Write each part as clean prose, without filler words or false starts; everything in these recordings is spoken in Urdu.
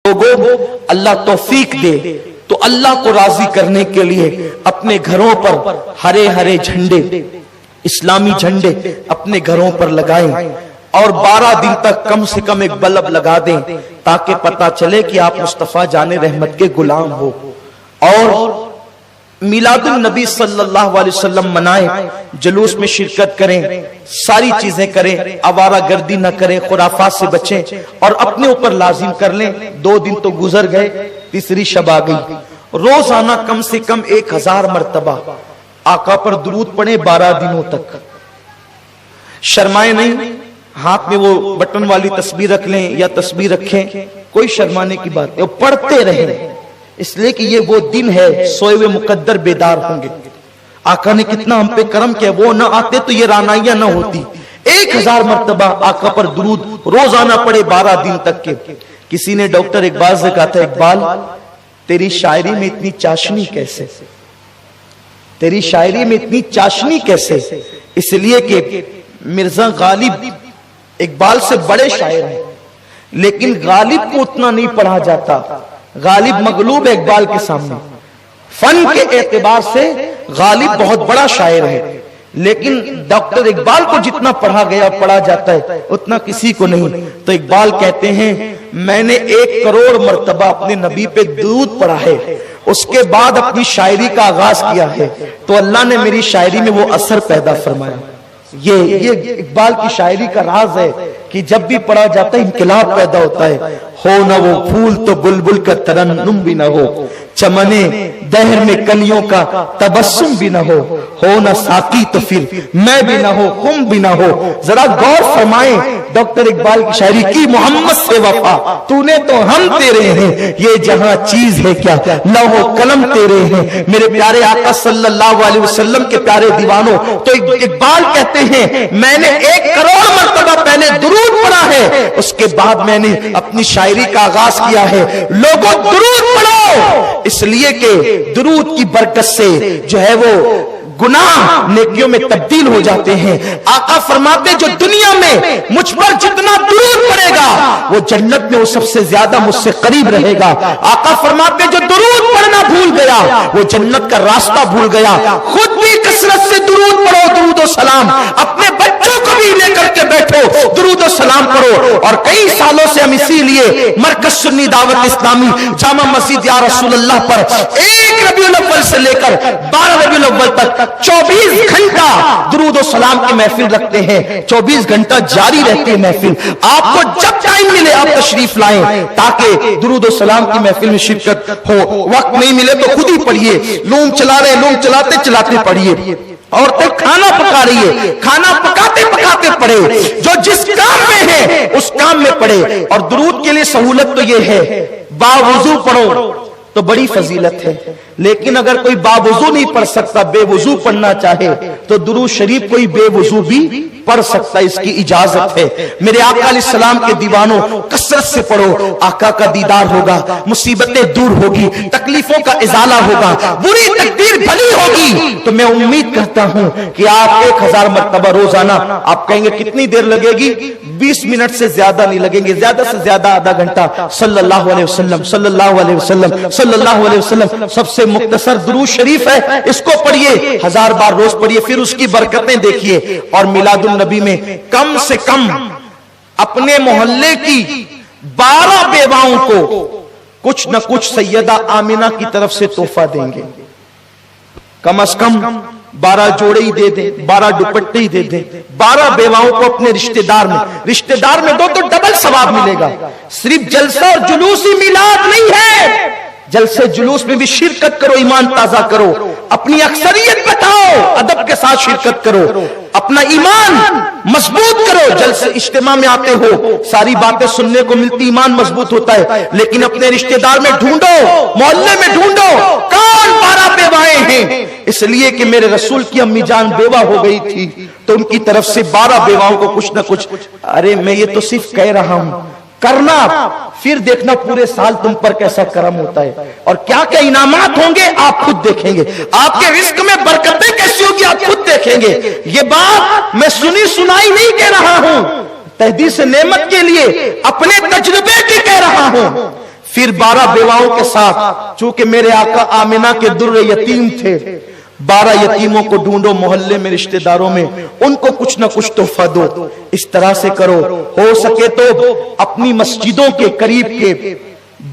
لوگوں اللہ توفیق دے تو اللہ کو راضی کرنے کے لیے اپنے گھروں پر ہرے ہرے جھنڈے، اسلامی جھنڈے اپنے گھروں پر لگائیں اور 12 دن تک کم سے کم ایک بلب لگا دیں تاکہ پتا چلے کہ آپ مصطفیٰ جان رحمت کے غلام ہو. اور میلاد النبی صلی اللہ علیہ وسلم منائیں، جلوس میں شرکت کریں، ساری چیزیں کریں، آوارہ گردی نہ کریں، خرافات سے بچیں اور اپنے اوپر لازم کر لیں. 2 دن تو گزر گئے، تیسری شب آ گئی. روزانہ کم سے کم 1000 مرتبہ آقا پر درود پڑھیں 12 دنوں تک. شرمائے نہیں، ہاتھ میں وہ بٹن والی تسبیح رکھ لیں یا تسبیح رکھیں، کوئی شرمانے کی بات نہیں، پڑھتے رہیں، اس لیے کہ یہ وہ دن ہے سوئے ہوئے مقدر بیدار ہوں گے. آقا نے کتنا ہم پہ کرم کیا، وہ نہ آتے تو یہ رانائیاں نہ ہوتی. 1000 مرتبہ آقا پر درود روزانہ پڑھے 12 دن تک کے. کسی نے ڈاکٹر اقبال سے کہا تھا، اقبال تیری شاعری میں اتنی چاشنی کیسے، تیری شاعری میں اتنی چاشنی کیسے؟ اس لیے کہ مرزا غالب اقبال سے بڑے شاعر ہیں لیکن غالب کو اتنا نہیں پڑھا جاتا. غالب مغلوب ہے اقبال کے سامنے. فن کے اعتبار سے غالب بہت بڑا شاعر ہے لیکن ڈاکٹر اقبال کو جتنا پڑھا گیا پڑھا جاتا ہے اتنا کسی کو نہیں. تو اقبال کہتے ہیں میں نے 1 کروڑ مرتبہ اپنے نبی پہ درود پڑھا ہے، اس کے بعد اپنی شاعری کا آغاز کیا ہے تو اللہ نے میری شاعری میں وہ اثر پیدا فرمایا. یہ اقبال کی شاعری کا راز ہے کہ جب بھی پڑھا جاتا ہے انقلاب پیدا ہوتا ہے. ہو نہ وہ پھول تو بلبل کا ترنم بھی نہ ہو، چمنے دہر میں کلیوں کا تبسم بھی نہ ہو نہ ساقی تو پھر میں بھی نہ ہو، خم بھی نہ ہو. ذرا غور فرمائیں ڈاکٹر اقبال کی شاعری کی. محمد سے وفا تو نے تو ہم تیرے ہیں، یہ جہاں چیز ہے کیا لوح و قلم تیرے ہیں. میرے پیارے آقا صلی اللہ علیہ وسلم کے پیارے دیوانوں، تو اقبال کہتے ہیں میں نے 1 کروڑ مرتبہ پہلے درود پڑھا ہے، اس کے بعد میں نے اپنی شاعری کا آغاز کیا ہے. لوگوں درود پڑھو، اس لیے کہ درود کی برکت سے جو ہے وہ گناہ نیکیوں میں تبدیل ہو جاتے ہیں. آقا فرماتے جو دنیا میں مجھ پر جتنا درود پڑے گا وہ جنت میں وہ سب سے زیادہ مجھ سے قریب رہے گا. آقا فرماتے جو درود پڑھنا بھول گیا وہ جنت کا راستہ بھول گیا. خود بھی کثرت سے درود پڑھو، درود و سلام، اپنے بچوں کو بھی لے کر کے بیٹھو، درود و سلام پڑھو. اور کئی سالوں سے ہم اسی لیے مرکز سنی دعوت اسلامی جامع مسجد یا رسول اللہ پر 1 ربیع الاول سے لے کر 12 ربیع الاول تک 24 گھنٹہ درود و سلام کی محفل رکھتے ہیں. 24 گھنٹہ جاری رہتی ہے محفل. آپ کو جب ٹائم ملے آپ تشریف لائیں تاکہ درود و سلام کی محفل میں شرکت ہو. وقت نہیں ملے تو خود ہی پڑھیے. لوم چلا رہے، لوم چلاتے چلاتے پڑھیے. عورتیں کھانا پکا رہی ہے، کھانا پکاتے پکاتے پڑھے. جو جس کام میں ہے اس کام میں پڑھے. اور درود کے لیے سہولت تو یہ ہے باوضو پڑھو تو بڑی فضیلت ہے. لیکن اگر کوئی باوضو نہیں پڑھ سکتا، بے وضو پڑھنا چاہے تو درود شریف کوئی بے وضو بھی پڑھ سکتا، اس کی اجازت ہے. میرے آقا علیہ السلام کے دیوانوں کثرت سے پڑھو، آقا کا دیدار ہوگا، مصیبتیں دور ہوگی، تکلیفوں کا ازالہ ہوگا، بری تقدیر بھلی ہوگی. تو میں امید کرتا ہوں کہ آپ 1000 مرتبہ روزانہ. آپ کہیں گے کتنی دیر لگے گی؟ 20 منٹ سے زیادہ نہیں لگیں گے، زیادہ سے زیادہ آدھا گھنٹہ. صلی اللہ علیہ وسلم، صلی اللہ علیہ وسلم، صلی اللہ علیہ وسلم سب سے مختصر درود شریف ہے، اس کو پڑھیے 1000 بار روز پڑھیے، پھر اس کی برکتیں دیکھیے. اور میلاد النبی میں کم سے کم اپنے محلے کی 12 بیواؤں کو کچھ نہ کچھ سیدہ آمینہ کی طرف سے تحفہ دیں گے. کم از کم 12 جوڑے ہی دے دیں، 12 دوپٹے ہی دے دیں. 12 بیواؤں کو اپنے رشتہ دار میں دو تو ڈبل ثواب ملے گا. صرف جلسہ اور جلوس ہی میلاد نہیں ہے، جلسے جلوس میں بھی شرکت کرو، ایمان تازہ کرو، اپنی اکثریت بتاؤ، ادب کے ساتھ شرکت کرو، اپنا ایمان مضبوط کرو. جلسے اجتماع میں آتے ہو، ساری باتیں سننے کو ملتی، ایمان مضبوط ہوتا ہے. لیکن اپنے رشتہ دار میں ڈھونڈو، محلے میں ڈھونڈو کون 12 بیوائیں ہیں. اس لیے کہ میرے رسول کی امی جان بیوہ ہو گئی تھی تو ان کی طرف سے 12 بیواؤں کو کچھ نہ کچھ. ارے میں یہ تو صرف کہہ رہا ہوں، کرنا، پھر دیکھنا پورے سال تم پر کیسا کرم ہوتا ہے اور کیا کیا انعامات ہوں گے آپ خود دیکھیں گے. آپ کے رزق میں برکتیں کیسی ہوگی آپ خود دیکھیں گے. یہ بات میں سنی سنائی نہیں کہہ رہا ہوں، تحدیث نعمت کے لیے اپنے تجربے کی کہہ رہا ہوں. پھر 12 بیواؤں کے ساتھ، چونکہ میرے آقا آمنہ کے در یتیم تھے، 12 یتیموں کو ڈھونڈو محلے میں، رشتہ داروں میں، ان کو کچھ نہ کچھ تحفہ دو۔ اس طرح سے کرو، ہو سکے تو اپنی مسجدوں کے قریب کے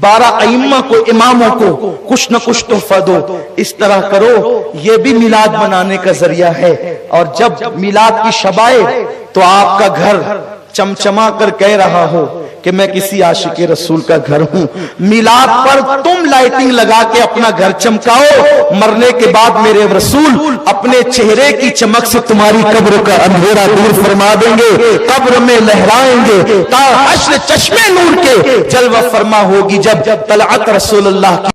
12 ائمہ کو، اماموں کو کچھ نہ کچھ تحفہ دو۔ اس طرح کرو، یہ بھی میلاد منانے کا ذریعہ ہے۔ اور جب میلاد کی شب آئے تو آپ کا گھر چمچما کر کہہ رہا ہو کہ میں کسی عاشق رسول کا گھر ہوں۔ میلاد پر تم لائٹنگ لگا کے اپنا گھر چمکاؤ، مرنے کے بعد میرے رسول اپنے چہرے کی چمک سے تمہاری قبر کا اندھیرا دور فرما دیں گے، قبر میں لہرائیں گے تا حشر چشمے نور کے جلوہ فرما ہوگی۔ جب طلعت رسول اللہ کی